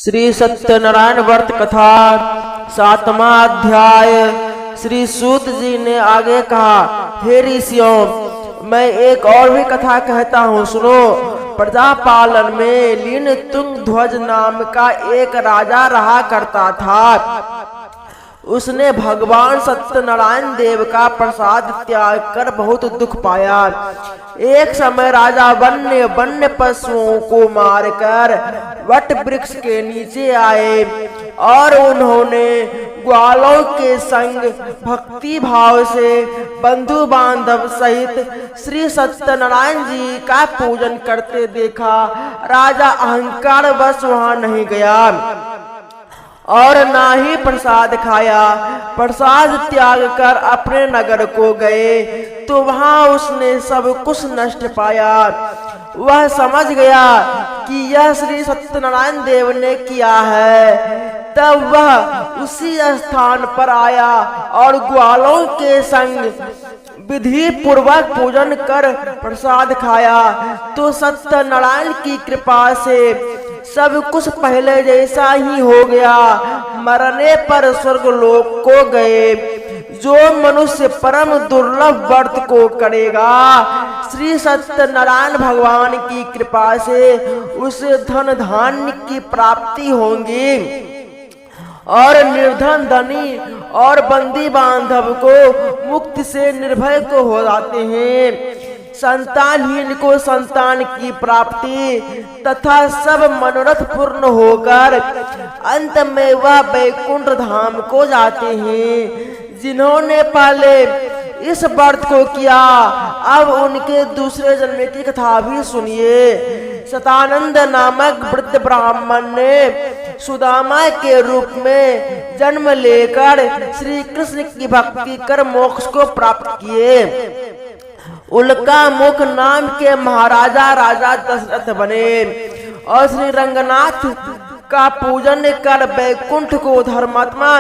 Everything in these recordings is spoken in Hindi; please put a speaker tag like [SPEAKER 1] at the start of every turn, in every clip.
[SPEAKER 1] श्री सत्यनारायण व्रत कथा 7वां अध्याय। श्री सूत जी ने आगे कहा, हे ऋषियों, मैं एक और भी कथा कहता हूँ, सुनो। प्रजापालन में लीन तुंग ध्वज नाम का एक राजा रहा करता था। उसने भगवान सत्यनारायण देव का प्रसाद त्याग कर बहुत दुख पाया। एक समय राजा वन्य पशुओं को मारकर वट वृक्ष के नीचे आए और उन्होंने ग्वालों के संग भक्ति भाव से बंधु बांधव सहित श्री सत्यनारायण जी का पूजन करते देखा। राजा अहंकार वश वहां नहीं गया और ना ही प्रसाद खाया। प्रसाद त्याग कर अपने नगर को गए तो वहां उसने सब कुछ नष्ट पाया। वह समझ गया कि यह श्री सत्यनारायण देव ने किया है। तब वह उसी स्थान पर आया और ग्वालों के संग विधि पूर्वक पूजन कर प्रसाद खाया तो सत्यनारायण की कृपा से सब कुछ पहले जैसा ही हो गया। मरने पर स्वर्गलोक को गए। जो मनुष्य परम दुर्लभ व्रत को करेगा, श्री सत्यनारायण भगवान की कृपा से उसे धन धान्य की प्राप्ति होगी और निर्धन धनी और बंदी बांधव को मुक्ति से निर्भय को हो जाते हैं। संतानहीन को संतान की प्राप्ति तथा सब मनोरथ पूर्ण होकर अंत में वह वैकुंठ धाम को जाते हैं। जिन्होंने पहले इस व्रत को किया, अब उनके दूसरे जन्म की कथा भी सुनिए। सतानंद नामक वृद्ध ब्राह्मण ने सुदामा के रूप में जन्म लेकर श्री कृष्ण की भक्ति कर मोक्ष को प्राप्त किए। उल्का मुख नाम के महाराजा राजा दशरथ बने और श्री रंगनाथ का पूजन कर वैकुंठ को धर्मात्मा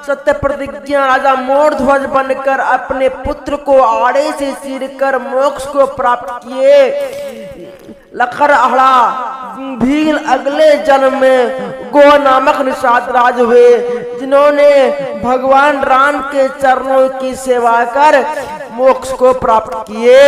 [SPEAKER 1] सत्य प्रतिज्ञा राजा मोर ध्वज बनकर अपने पुत्र को आड़े से चीर कर मोक्ष को प्राप्त किए। लखरआड़ा भील अगले जन्म में गो नामक निषाद राज हुए, जिन्होंने भगवान राम के चरणों की सेवा कर मोक्ष को प्राप्त किए।